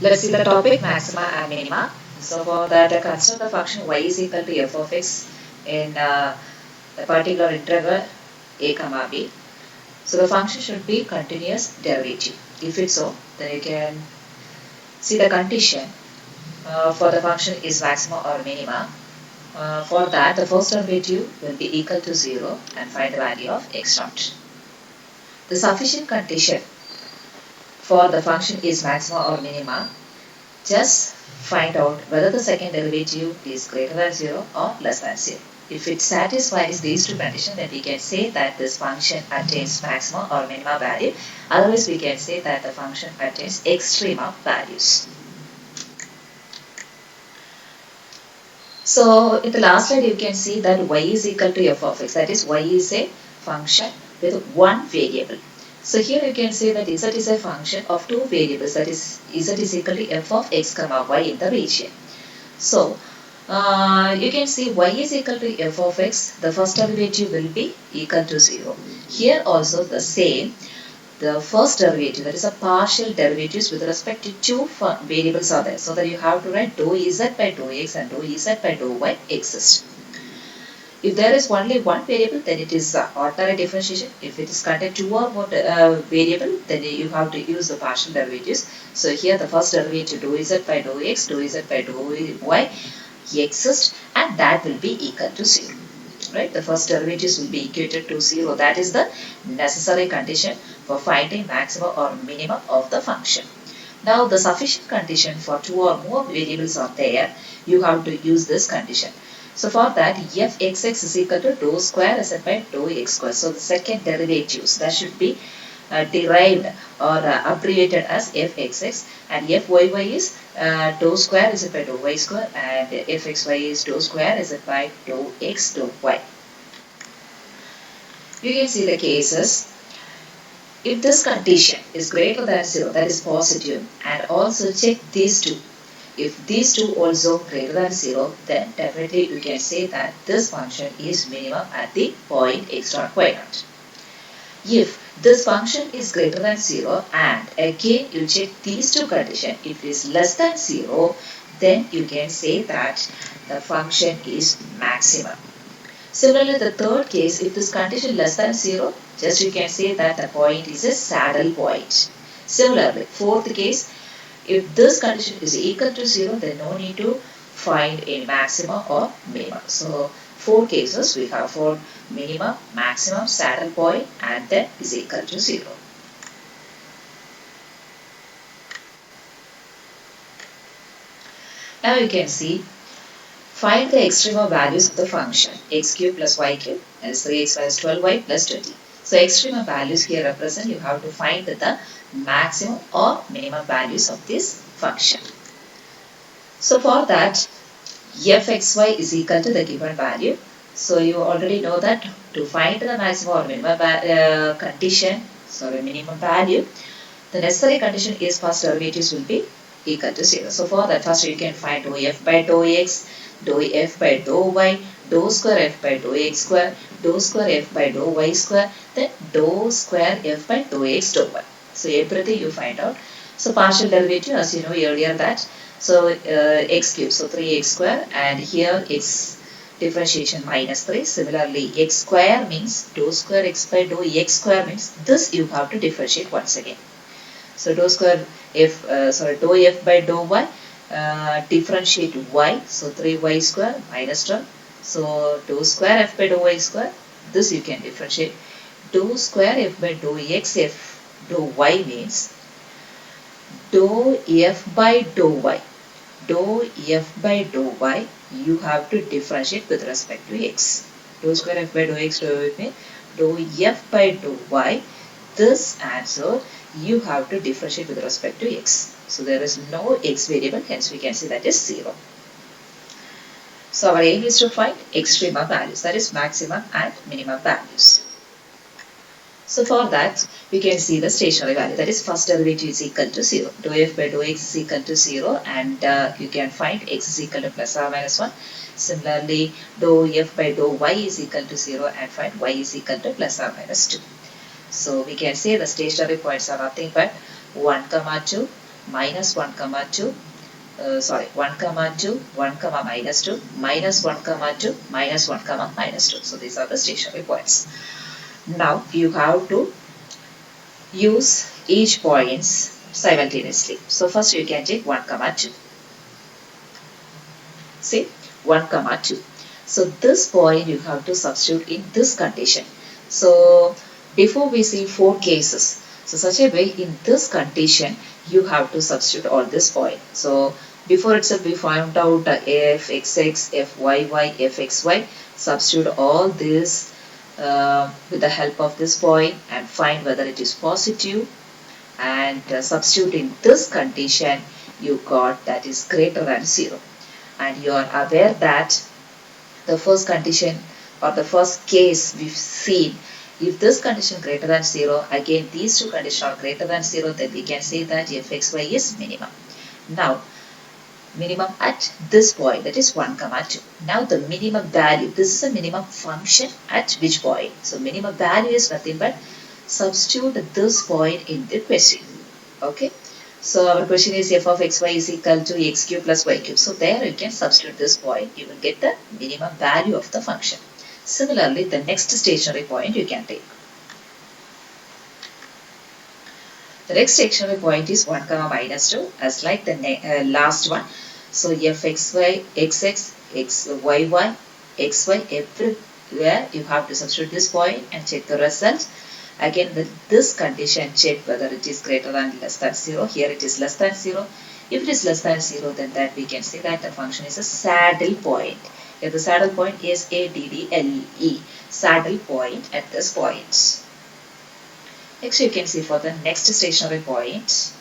Let's see the topic maxima and minima. So for that, consider the function y is equal to f of x in a particular interval a comma b. So the function should be continuous derivative. If it's so, then you can see the condition for the function is maxima or minima. For that, the first derivative will be equal to 0 and find the value of x naught. The sufficient condition for the function is maxima or minima. Just find out whether the second derivative is greater than 0 or less than 0. If it satisfies these two conditions, then we can say that this function attains maximum or minimum value. Otherwise, we can say that the function attains extrema values. So, in the last slide, you can see that y is equal to f of x. That is, y is a function with one variable. So here you can say that z is a function of two variables, that is z is equal to f of x comma y in the region. So you can see y is equal to f of x, the first derivative will be equal to 0. Here also the same, the first derivative, that is a partial derivatives with respect to two variables are there. So that you have to write dou z by dou x and dou z by dou y exist. If there is only one variable, then it is ordinary differentiation. If it is contained two or more variable, then you have to use the partial derivatives. So here the first derivative dou z by dou x, dou z by dou y exists, and that will be equal to 0. Right? The first derivatives will be equated to 0. That is the necessary condition for finding maximum or minimum of the function. Now the sufficient condition for two or more variables are there. You have to use this condition. So for that, fxx is equal to dou square z by dou x square. So the second derivatives, that should be derived or abbreviated as fxx, and fyy is dou square z by dou y square, and fxy is dou square z by dou x dou y. You can see the cases. If this condition is greater than 0, that is positive, and also check these two. If these two also greater than 0, then definitely you can say that this function is minimum at the point x naught y naught. If this function is greater than 0, and again you check these two conditions, if it is less than 0, then you can say that the function is maximum. Similarly, the third case, if this condition less than 0, just you can say that the point is a saddle point. Similarly, fourth case, if this condition is equal to 0, then no need to find a maximum or minimum. So, four cases we have for minimum, maximum, saddle point, and then is equal to 0. Now you can see, find the extrema values of the function x cube plus y cube, that is 3x minus 12y plus 20. So extrema values here represent, you have to find the maximum or minimum values of this function. So for that, fxy is equal to the given value. So you already know that to find the maximum or minimum minimum value, the necessary condition is first derivatives will be equal to 0. So for that, first you can find dou f by dou x, dou f by dou y, dou square f by dou x square, dou square f by dou y square, then dou square f by dou x dou y. So everything you find out. So partial derivative, as you know earlier that, so x cube, so 3x square, and here x differentiation minus 3. Similarly, x square means dou square x by dou x square means this you have to differentiate once again. So dou square f, dou f by dou y, differentiate y, so 3y square minus 12. So dou square f by dou y square, this you can differentiate. Dou square f by dou x f dou y means dou f by dou y. Dou f by dou y, you have to differentiate with respect to x. Dou square f by dou x dou y means dou f by dou y. This answer you have to differentiate with respect to x. So there is no x variable, hence we can say that is 0. So our aim is to find extrema values, that is maximum and minimum values. So for that, we can see the stationary value, that is first derivative is equal to 0. Dou f by dou x is equal to 0, and you can find x is equal to plus or minus 1. Similarly, dou f by dou y is equal to 0, and find y is equal to plus or minus 2. So we can say the stationary points are nothing but 1, 2, minus 1 comma 2, 1 comma 2, 1 comma minus 2, minus 1 comma 2, minus 1 comma minus 2. So these are the stationary points. Now you have to use each points simultaneously. So first you can take 1 comma 2. See, 1 comma 2. So this point you have to substitute in this condition. So before we see 4 cases. So such a way in this condition you have to substitute all this point. So before itself we found out fxx, fyy, fxy. Substitute all this with the help of this point and find whether it is positive, and substitute in this condition you got that is greater than 0. And you are aware that the first condition or the first case we've seen, if this condition greater than 0, again these two conditions are greater than 0, then we can say that fxy is minimum. Now minimum at this point, that is 1 comma 2. Now the minimum value, this is a minimum function at which point? So minimum value is nothing but substitute this point in the question. Okay. So our question is f of xy is equal to x cube plus y cube. So there you can substitute this point. You will get the minimum value of the function. Similarly, the next stationary point you can take. The next stationary point is 1 comma minus 2 as like the last one. So fxy, xx, xyy, xy, everywhere you have to substitute this point and check the result. Again with this condition check whether it is greater than less than 0. Here it is less than 0. If it is less than 0, then that we can say that the function is a saddle point. Here the saddle point is SADDLE, saddle point at this point. Next you can see for the next stationary point,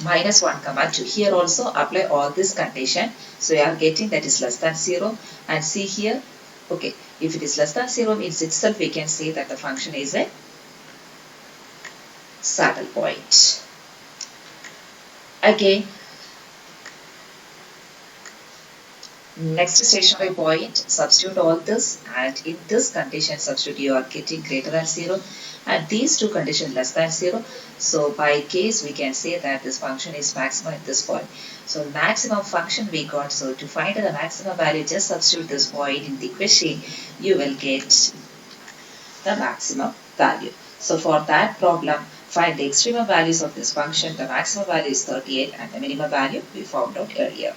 minus 1 comma 2. Here also apply all this condition. So you are getting that is less than 0, and see here, okay, if it is less than 0 means itself we can say that the function is a saddle point. Again, next stationary point, substitute all this, and in this condition substitute you are getting greater than 0, and these two conditions less than 0. So by case we can say that this function is maximum at this point. So maximum function we got. So to find the maximum value, just substitute this point in the question. You will get the maximum value. So for that problem, find the extreme values of this function. The maximum value is 38 and the minimum value we found out earlier.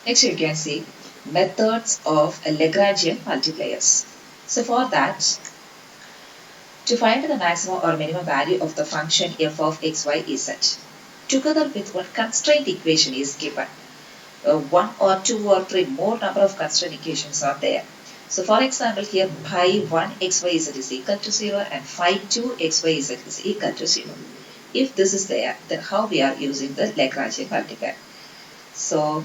Next you can see methods of Lagrangian multipliers. So for that, to find the maximum or minimum value of the function f of x, y, z, together with one constraint equation is given. One or two or three more number of constraint equations are there. So for example, here pi 1 x, y, z is equal to 0 and phi 2 x, y, z is equal to 0. If this is there, then how we are using the Lagrangian multiplier? So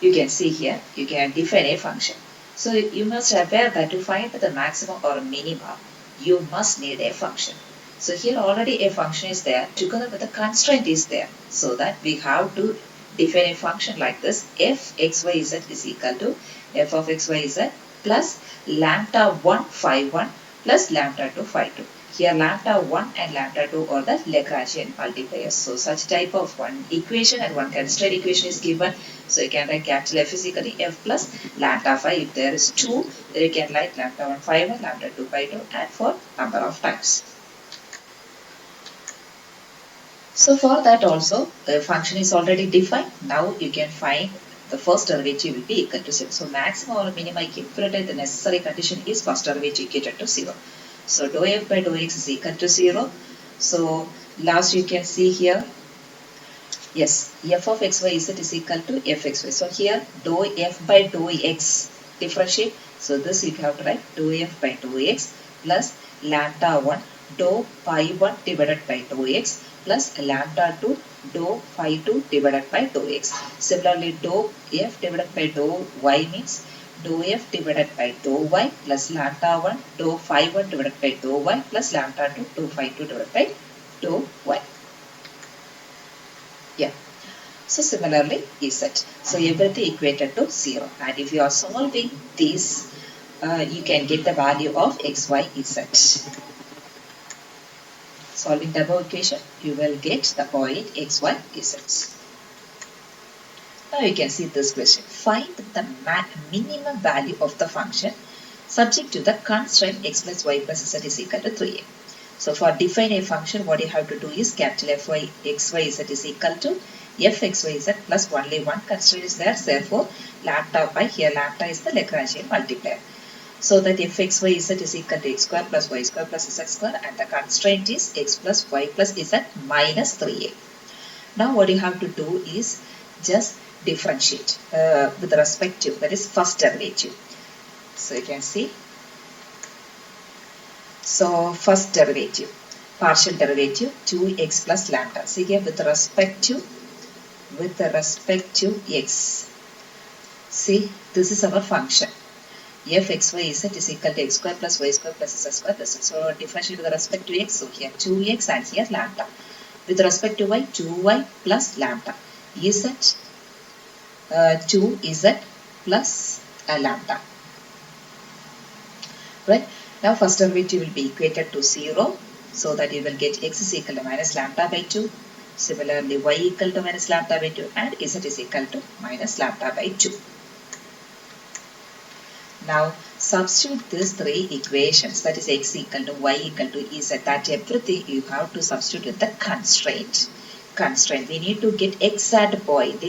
you can see here, you can define a function. So you must aware that to find the maximum or minimum, you must need a function. So here already a function is there, together with the constraint is there. So that we have to define a function like this, f x, y, z is equal to f of x, y, z plus lambda 1 phi 1 plus lambda 2 phi 2. Here lambda 1 and lambda 2 are the Lagrangian multipliers. So such type of one equation and one constraint equation is given. So you can write capital F is equal to f plus lambda phi. If there is 2, then you can write lambda 1 phi 1, lambda 2 phi 2, and for number of times. So for that also, the function is already defined. Now you can find the first derivative will be equal to 0. So maximum or minimum equivalent, the necessary condition is first derivative equal to 0. So dou f by dou x is equal to 0. So last you can see here, yes, f of xy z is equal to fxy. So here dou f by dou x differentiate. So this you have to write dou f by dou x plus lambda 1 dou phi 1 divided by dou x plus lambda 2 dou phi 2 divided by dou x. Similarly, dou f divided by dou y means dou f divided by dou y plus lambda 1 dou phi 1 divided by dou y plus lambda 2 dou phi 2 divided by dou y. Yeah. So similarly, z. So everything equated to 0. And if you are solving this, you can get the value of x, y, z. Solving the above equation, you will get the point x, y, z. Now you can see this question. Find the minimum value of the function subject to the constraint x plus y plus z is equal to 3a. So for define a function, what you have to do is capital Fy x y z is equal to f x y z plus only one constraint is there. Therefore, lambda by here lambda is the Lagrangian multiplier. So that f x y z is equal to x square plus y square plus z square, and the constraint is x plus y plus z minus 3a. Now what you have to do is just differentiate with respect to, that is first derivative. So you can see, so first derivative, partial derivative 2x plus lambda. So here with respect to x, see this is our function f x y z is equal to x square plus y square plus z square. This is so differentiate with respect to x. So here 2x and here lambda. With respect to y, 2y plus lambda. Z 2z plus lambda. Right? Now first derivative will be equated to 0, so that you will get x is equal to minus lambda by 2. Similarly, y equal to minus lambda by 2 and z is equal to minus lambda by 2. Now substitute these three equations, that is x equal to y equal to z, that everything you have to substitute with the constraint. We need to get exact point.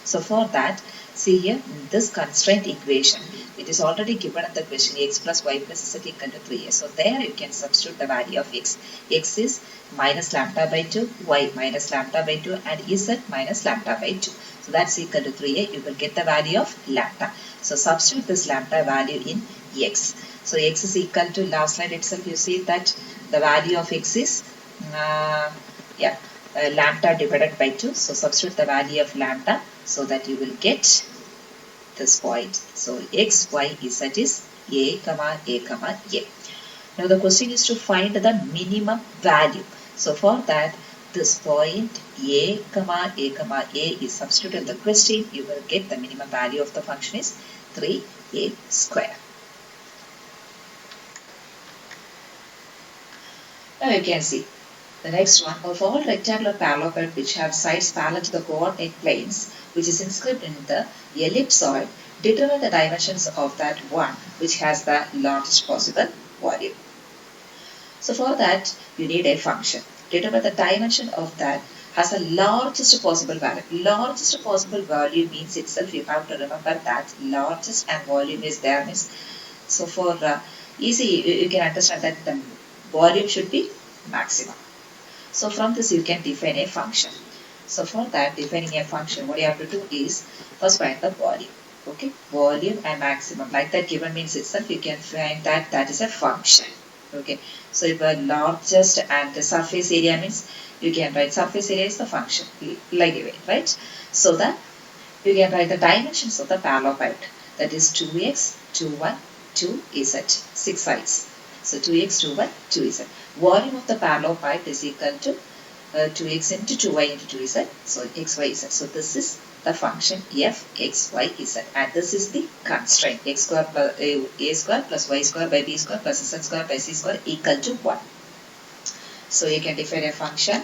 So for that, see here, this constraint equation, it is already given in the question, x plus y plus z equal to 3a. So there you can substitute the value of x. X is minus lambda by 2, y minus lambda by 2, and z minus lambda by 2. So that's equal to 3a. You will get the value of lambda. So substitute this lambda value in x. So x is equal to, last slide itself you see that the value of x is lambda divided by 2. So substitute the value of lambda, so that you will get this point. So x, y, z is a, comma, a, comma, a. Now the question is to find the minimum value. So for that, this point a, comma, a, comma, a is substituted in the question. You will get the minimum value of the function is 3a square. Now you can see the next one, of all rectangular parallelogram which have sides parallel to the coordinate planes, which is inscribed in the ellipsoid, determine the dimensions of that one which has the largest possible volume. So for that, you need a function. Determine the dimension of that has the largest possible value. Largest possible value means itself, you have to remember that largest and volume is there. Means, so for easy, you can understand that the volume should be maximum. So from this you can define a function. So for that, defining a function, what you have to do is first find the volume. Okay, volume and maximum, like that given means itself, you can find that that is a function. Okay, so if the largest and the surface area means, you can write surface area is the function, like away, right? So that you can write the dimensions of the parallelogram, that is 2x, 2y, 2z, 6 sides. So 2x, 2y, 2z. Volume of the parallel pipe is equal to 2x into 2y into 2z. So x, y, z. So this is the function f, x, y, z. And this is the constraint, x square plus a square plus y square by b square plus z square by c square equal to 1. So you can define a function.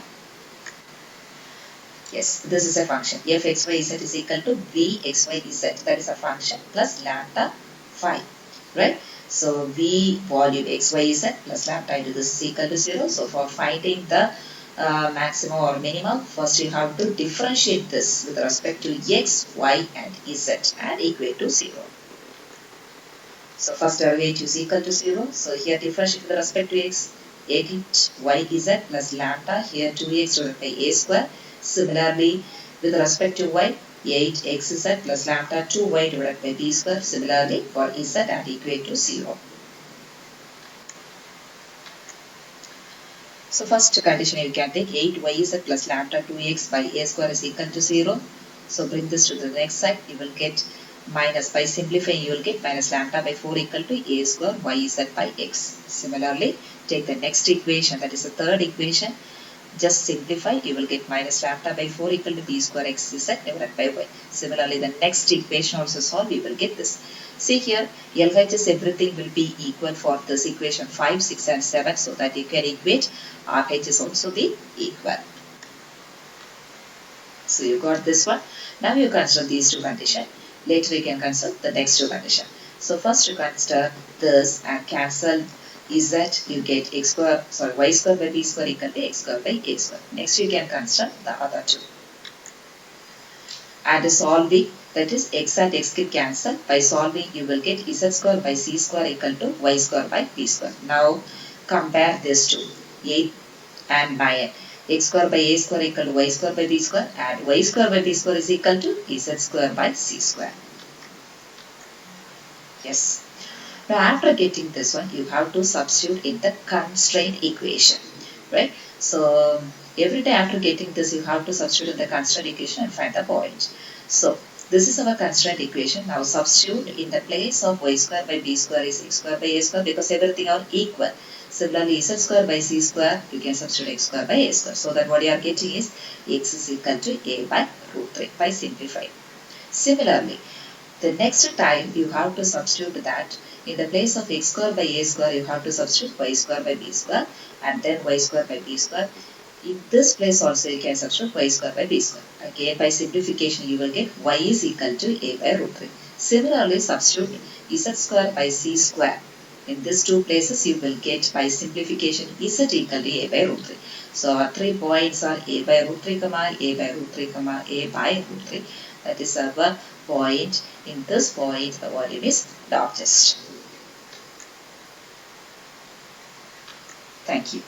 Yes, this is a function. f, x, y, z is equal to v, x, y, z. That is a function plus lambda phi. Right? So v volume x, y, z plus lambda into this is equal to 0. So for finding the maximum or minimum, first you have to differentiate this with respect to x, y and z and equate to 0. So first derivative is equal to 0. So here differentiate with respect to x, 8 y z plus lambda, here 2x divided by a square. Similarly, with respect to y, 8xz plus lambda 2y divided by b square. Similarly for z and equate to 0. So first condition you can take 8yz plus lambda 2x by a square is equal to 0. So bring this to the next side. You will get minus, by simplifying you will get minus lambda by 4 equal to a square yz by x. Similarly, take the next equation, that is the third equation. Just simplify, you will get minus lambda by 4 equal to b square x z divided by y. Similarly, the next equation also solve, you will get this. See here, LHS everything will be equal for this equation 5, 6 and 7, so that you can equate RHS also be equal. So you got this one. Now you consider these two conditions. Later you can consider the next two conditions. So first you consider this and cancel z, you get x square, sorry, y square by b square equal to x square by a square. Next you can consider the other two. And solving, that is x and x get cancelled. By solving you will get z square by c square equal to y square by b square. Now compare these two, 8 and 9. X square by a square equal to y square by b square, and y square by b square is equal to z square by c square. Yes. Now after getting this one, you have to substitute in the constraint equation, right? So every day after getting this, you have to substitute in the constraint equation and find the point. So this is our constraint equation. Now substitute in the place of y square by b square is x square by a square, because everything are equal. Similarly, z square by c square, you can substitute x square by a square. So that what you are getting is x is equal to a by root 3 by simplifying. Similarly, the next time you have to substitute that in the place of x square by a square, you have to substitute y square by b square and then y square by b square. In this place also you can substitute y square by b square. Again by simplification you will get y is equal to a by root 3. Similarly substitute z square by c square. In these two places you will get by simplification z equal to a by root 3. So our 3 points are a by root 3, a by root 3, a by root 3. That is our point. In this point the volume is largest. Thank you.